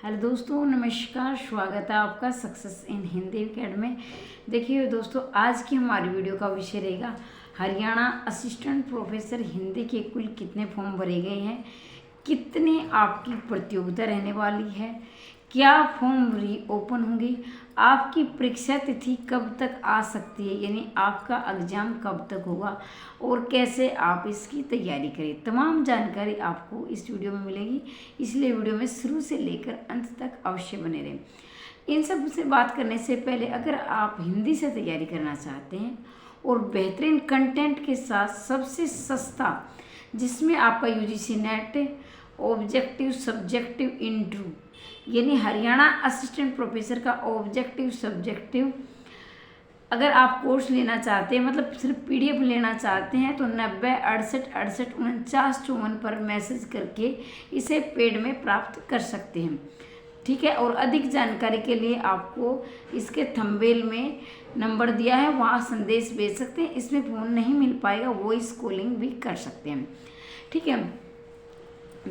Hello दोस्तों, नमस्कार। स्वागत है आपका सक्सेस इन हिंदी अकेडमी में। देखिए दोस्तों, आज की हमारी वीडियो का विषय रहेगा हरियाणा असिस्टेंट प्रोफेसर हिंदी के कुल कितने फॉर्म भरे गए हैं, कितनी आपकी प्रतियोगिता रहने वाली है, क्या फॉर्म रीओपन होंगे, आपकी परीक्षा तिथि कब तक आ सकती है, यानी आपका एग्ज़ाम कब तक होगा और कैसे आप इसकी तैयारी करें। तमाम जानकारी आपको इस वीडियो में मिलेगी, इसलिए वीडियो में शुरू से लेकर अंत तक अवश्य बने रहें। इन सब से बात करने से पहले अगर आप हिंदी से तैयारी करना चाहते हैं और बेहतरीन कंटेंट के साथ सबसे सस्ता, जिसमें आपका UGC net objective subjective interview यानी हरियाणा असिस्टेंट प्रोफेसर का ऑब्जेक्टिव सब्जेक्टिव अगर आप कोर्स लेना चाहते हैं, मतलब सिर्फ पीडीएफ लेना चाहते हैं, तो 90 68 68 49 54 पर मैसेज करके इसे पेड में प्राप्त कर सकते हैं। ठीक है, और अधिक जानकारी के लिए आपको इसके थंबनेल में नंबर दिया है, वहाँ संदेश भेज सकते हैं। इसमें फ़ोन नहीं मिल पाएगा, वॉइस कॉलिंग भी कर सकते हैं। ठीक है,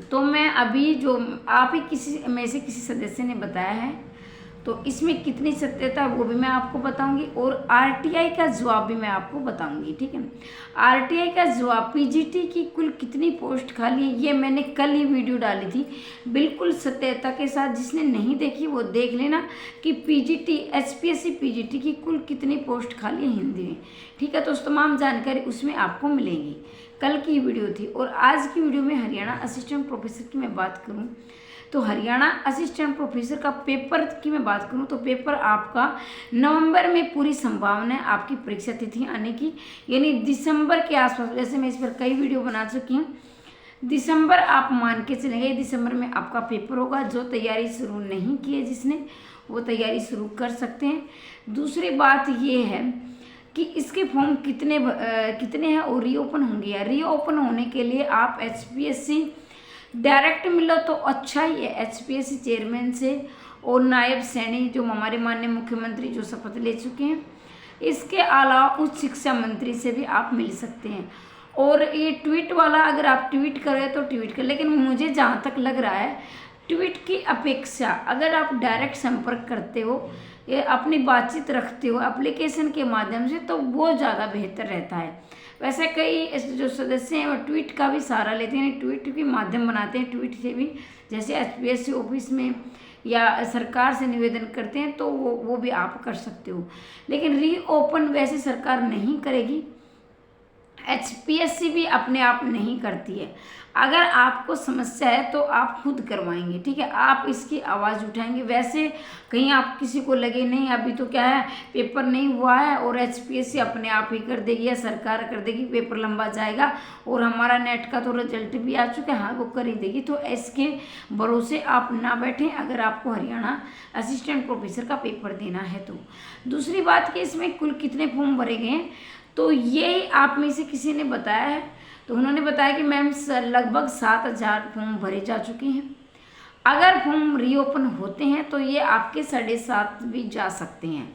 तो मैं अभी जो आप ही किसी में से किसी सदस्य ने बताया है, तो इसमें कितनी सत्यता है वो भी मैं आपको बताऊंगी और आरटीआई का जवाब भी मैं आपको बताऊंगी। ठीक है, आरटीआई का जवाब, पीजीटी की कुल कितनी पोस्ट खाली है, ये मैंने कल ही वीडियो डाली थी बिल्कुल सत्यता के साथ। जिसने नहीं देखी वो देख लेना कि पीजीटी एचपीएससी पीजीटी की कुल कितनी पोस्ट खाली है हिंदी में। ठीक है, तो उस तमाम जानकारी उसमें आपको मिलेगी। कल की वीडियो थी। और आज की वीडियो में हरियाणा असिस्टेंट प्रोफेसर की मैं बात करूं तो हरियाणा असिस्टेंट प्रोफेसर का पेपर की मैं बात करूं तो पेपर आपका नवंबर में पूरी संभावना है आपकी परीक्षा तिथि आने की, यानी दिसंबर के आसपास। वैसे मैं इस पर कई वीडियो बना चुकी हूँ। दिसंबर आप मान के चलेंगे, दिसंबर में आपका पेपर होगा। जो तैयारी शुरू नहीं की है जिसने, वो तैयारी शुरू कर सकते हैं। दूसरी बात ये है कि इसके फॉर्म कितने हैं और रीओपन होंगे। या रीओपन होने के लिए आप एचपीएससी डायरेक्ट मिलो तो अच्छा ही है, एचपीएससी चेयरमैन से और नायब सैनी जो हमारे माननीय मुख्यमंत्री जो शपथ ले चुके हैं। इसके अलावा उच्च शिक्षा मंत्री से भी आप मिल सकते हैं। और ये ट्वीट वाला अगर आप ट्वीट करें तो ट्वीट कर, लेकिन मुझे जहाँ तक लग रहा है ट्वीट की अपेक्षा अगर आप डायरेक्ट संपर्क करते हो या अपनी बातचीत रखते हो एप्लीकेशन के माध्यम से, तो वो ज़्यादा बेहतर रहता है। वैसे कई जो सदस्य हैं वो ट्वीट का भी सहारा लेते हैं, ट्वीट के माध्यम बनाते हैं। ट्वीट से भी जैसे एचपीएससी ऑफिस में या सरकार से निवेदन करते हैं, तो वो भी आप कर सकते हो। लेकिन रीओपन वैसे सरकार नहीं करेगी, एचपीएससी भी अपने आप नहीं करती है। अगर आपको समस्या है तो आप खुद करवाएंगे। ठीक है, आप इसकी आवाज़ उठाएंगे। वैसे कहीं आप किसी को लगे नहीं अभी तो क्या है, पेपर नहीं हुआ है और एचपीएससी अपने आप ही कर देगी या सरकार कर देगी, पेपर लंबा जाएगा और हमारा नेट का तो रिजल्ट भी आ चुका है, हाँ वो कर ही देगी, तो इसके भरोसे आप ना बैठें अगर आपको हरियाणा असिस्टेंट प्रोफेसर का पेपर देना है तो। दूसरी बात कि इसमें कुल कितने फॉर्म भरे गए हैं, तो ये आप में से किसी ने बताया है, तो उन्होंने बताया कि मैम लगभग 7000 फॉर्म भरे जा चुके हैं। अगर फॉर्म रीओपन होते हैं तो ये आपके 7.5 भी जा सकते हैं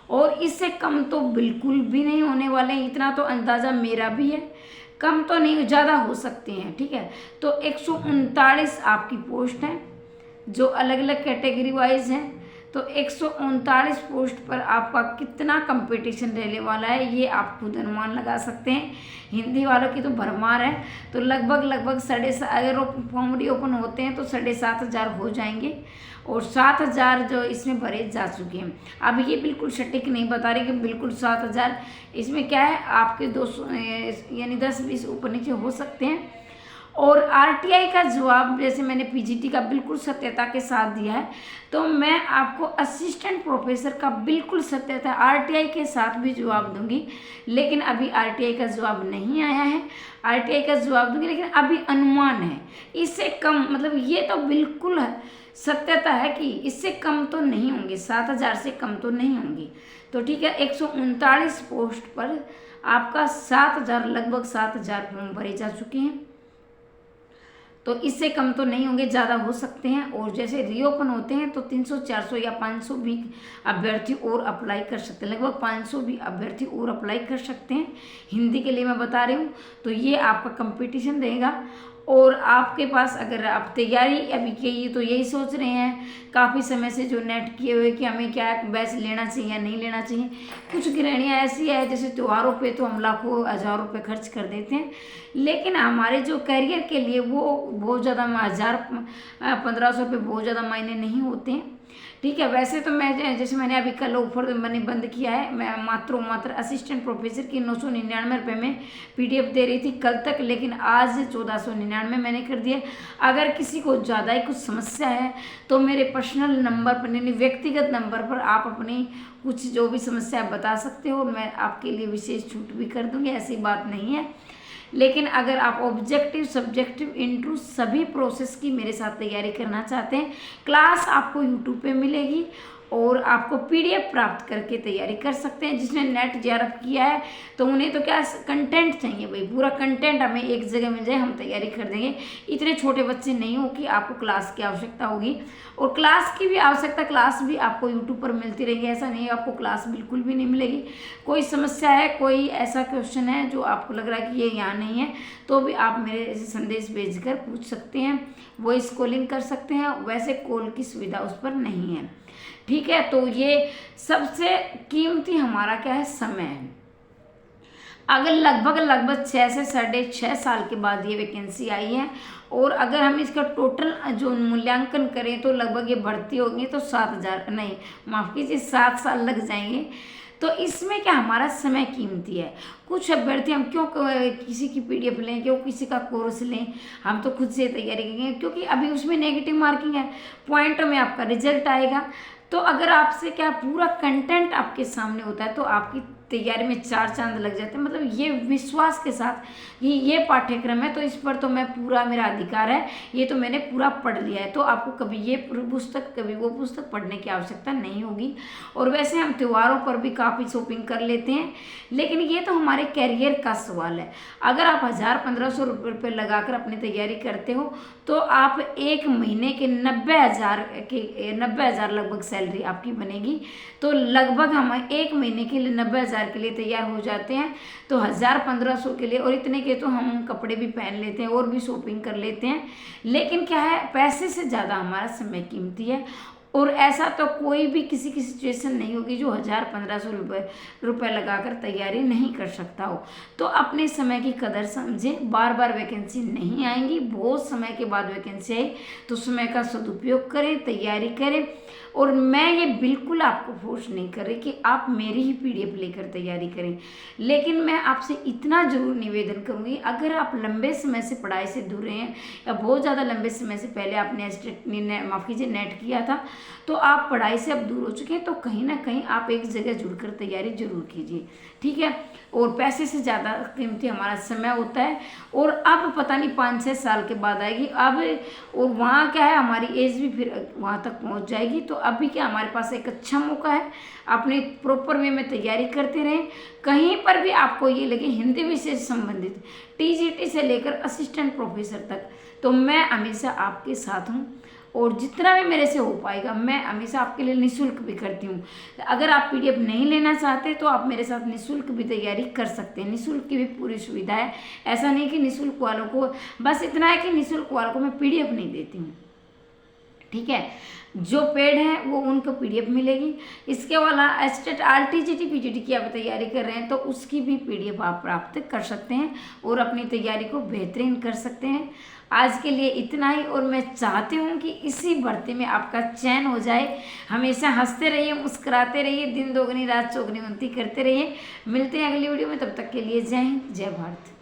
और इससे कम तो बिल्कुल भी नहीं होने वाले हैं। इतना तो अंदाज़ा मेरा भी है, कम तो नहीं, ज़्यादा हो सकते हैं। ठीक है, तो 139 आपकी पोस्ट हैं जो अलग अलग कैटेगरी वाइज हैं। तो 139 पोस्ट पर आपका कितना कंपटीशन रहने वाला है ये आप खुद अनुमान लगा सकते हैं। हिंदी वालों की तो भरमार है, तो लगभग अगर फॉर्म रीओपन होते हैं तो 7,500 हो जाएंगे और 7,000 जो इसमें भरे जा चुके हैं। अब ये बिल्कुल सटीक नहीं बता रहे कि बिल्कुल 7,000, इसमें क्या है आपके 200 यानी 10-20 ऊपर नीचे हो सकते हैं। और आरटीआई का जवाब जैसे मैंने पीजीटी का बिल्कुल सत्यता के साथ दिया है, तो मैं आपको असिस्टेंट प्रोफेसर का बिल्कुल सत्यता आरटीआई के साथ भी जवाब दूंगी। लेकिन अभी आरटीआई का जवाब नहीं आया है, आरटीआई का जवाब दूंगी लेकिन अभी अनुमान है। इससे कम, मतलब ये तो बिल्कुल सत्यता है कि इससे कम तो नहीं होंगे, 7,000 से कम तो नहीं होंगे। तो ठीक है, 139 पोस्ट पर आपका 7,000 लगभग 7,000 फॉर्म भरे जा चुके हैं, तो इससे कम तो नहीं होंगे, ज़्यादा हो सकते हैं। और जैसे रीओपन होते हैं तो 300 400 या 500 भी अभ्यर्थी और अप्लाई कर सकते हैं, लगभग 500 भी अभ्यर्थी और अप्लाई कर सकते हैं। हिंदी के लिए मैं बता रही हूँ, तो ये आपका कंपटीशन रहेगा। और आपके पास अगर आप तैयारी अभी की तो यही सोच रहे हैं काफ़ी समय से जो नेट किए हुए कि हमें क्या बैच लेना चाहिए या नहीं लेना चाहिए। कुछ गृहिणियाँ ऐसी है जैसे त्योहारों पे तो हम लाखों हज़ारों रुपये खर्च कर देते हैं, लेकिन हमारे जो करियर के लिए वो बहुत ज़्यादा 1000-1500 रुपये बहुत ज़्यादा मायने नहीं होते हैं। ठीक है, वैसे तो मैं जैसे मैंने अभी कल ऑफर मैंने बंद किया है, मैं मात्र असिस्टेंट प्रोफेसर की 999 रुपये में PDF दे रही थी कल तक, लेकिन आज 1499 मैंने कर दिया। अगर किसी को ज़्यादा ही कुछ समस्या है तो मेरे पर्सनल नंबर पर यानी व्यक्तिगत नंबर पर आप अपनी कुछ जो भी समस्या बता सकते हो, मैं आपके लिए विशेष छूट भी कर दूँगी, ऐसी बात नहीं है। लेकिन अगर आप ऑब्जेक्टिव सब्जेक्टिव इंट्रू सभी प्रोसेस की मेरे साथ तैयारी करना चाहते हैं, क्लास आपको यूट्यूब पे मिलेगी और आपको PDF प्राप्त करके तैयारी कर सकते हैं। जिसने नेट JRF किया है तो उन्हें तो क्या कंटेंट चाहिए भाई, पूरा कंटेंट हमें एक जगह मिल जाए, हम तैयारी कर देंगे। इतने छोटे बच्चे नहीं हो कि आपको क्लास की आवश्यकता होगी, और क्लास की भी आवश्यकता, क्लास भी आपको यूट्यूब पर मिलती रहेगी, ऐसा नहीं है आपको क्लास बिल्कुल भी नहीं मिलेगी। कोई समस्या है, कोई ऐसा क्वेश्चन है जो आपको लग रहा है कि ये यहाँ नहीं है, तो भी आप मेरे संदेश भेजकर पूछ सकते हैं, वॉइस कॉलिंग कर सकते हैं। वैसे कॉल की सुविधा उस पर नहीं है। ठीक है, तो ये सबसे कीमती हमारा क्या है, समय है। अगर लगभग 6 से 6.5 साल के बाद ये वैकेंसी आई है, और अगर हम इसका टोटल जो मूल्यांकन करें तो लगभग ये भर्ती होगी तो 7 साल लग जाएंगे। तो इसमें क्या हमारा समय कीमती है। कुछ अभ्यर्थी हम क्यों किसी की PDF लें, क्यों किसी का कोर्स लें, हम तो खुद से तैयारी करेंगे, क्योंकि अभी उसमें नेगेटिव मार्किंग है, पॉइंटों में आपका रिजल्ट आएगा। तो अगर आपसे क्या पूरा कंटेंट आपके सामने होता है तो आपकी तैयारी में 4 चांद लग जाते हैं। मतलब ये विश्वास के साथ ये पाठ्यक्रम है तो इस पर तो मैं पूरा, मेरा अधिकार है, ये तो मैंने पूरा पढ़ लिया है, तो आपको कभी ये पुस्तक कभी वो पुस्तक पढ़ने की आवश्यकता नहीं होगी। और वैसे हम त्योहारों पर भी काफ़ी शॉपिंग कर लेते हैं, लेकिन ये तो हमारे कैरियर का सवाल है। अगर आप 1000-1500 रुपये लगाकर अपनी तैयारी करते हो तो आप एक महीने के 90,000 लगभग सैलरी आपकी बनेगी। तो लगभग हम एक महीने के लिए 90,000 के लिए तैयार हो जाते हैं, तो 1000-1500 के लिए, और इतने के तो हम कपड़े भी पहन लेते हैं और भी शॉपिंग कर लेते हैं। लेकिन क्या है, पैसे से ज़्यादा हमारा समय कीमती है। और ऐसा तो कोई भी किसी की सिचुएशन नहीं होगी जो 1000-1500 रुपये लगाकर तैयारी नहीं कर सकता हो। तो अपने समय की कदर समझे, बार बार वैकेंसी नहीं आएंगी, बहुत समय के बाद वैकेंसी आई तो समय का सदुपयोग करें, तैयारी करें। और मैं ये बिल्कुल आपको फोर्स नहीं कर रही कि आप मेरी ही PDF लेकर तैयारी करें, लेकिन मैं आपसे इतना जरूर निवेदन करूँगी, अगर आप लंबे समय से पढ़ाई से दूर रहे हैं या बहुत ज़्यादा लंबे समय से पहले आपने नेट किया था तो आप पढ़ाई से अब दूर हो चुके हैं, तो कहीं ना कहीं आप एक जगह जुड़कर तैयारी जरूर कीजिए। ठीक है, और पैसे से ज़्यादा कीमती हमारा समय होता है। और अब पता नहीं 5-6 साल के बाद आएगी अब, और वहाँ क्या है, हमारी एज भी फिर वहाँ तक पहुँच जाएगी। तो अभी क्या हमारे पास एक अच्छा मौका है, अपने प्रॉपर वे में तैयारी करते रहें। कहीं पर भी आपको ये लगे हिंदी विषय से संबंधित TGT से लेकर असिस्टेंट प्रोफेसर तक, तो मैं हमेशा आपके साथ हूँ, और जितना भी मेरे से हो पाएगा मैं हमेशा आपके लिए निःशुल्क भी करती हूँ। अगर आप PDF नहीं लेना चाहते तो आप मेरे साथ निःशुल्क भी तैयारी कर सकते हैं, निःशुल्क की भी पूरी सुविधा है। ऐसा नहीं कि निःशुल्क वालों को, बस इतना है कि निःशुल्क वालों को मैं PDF नहीं देती हूँ। ठीक है, जो पेड है वो उनको PDF मिलेगी। इसके वाला एस्टेट RTGT PGT की आप तैयारी कर रहे हैं तो उसकी भी PDF आप प्राप्त कर सकते हैं और अपनी तैयारी को बेहतरीन कर सकते हैं। आज के लिए इतना ही, और मैं चाहती हूँ कि इसी भर्ती में आपका चयन हो जाए। हमेशा हंसते रहिए, मुस्कुराते रहिए, दिन दोगुनी रात चौगुनी उन्नति करते रहिए। मिलते हैं अगली वीडियो में, तब तक के लिए जय हिंद, जय भारत।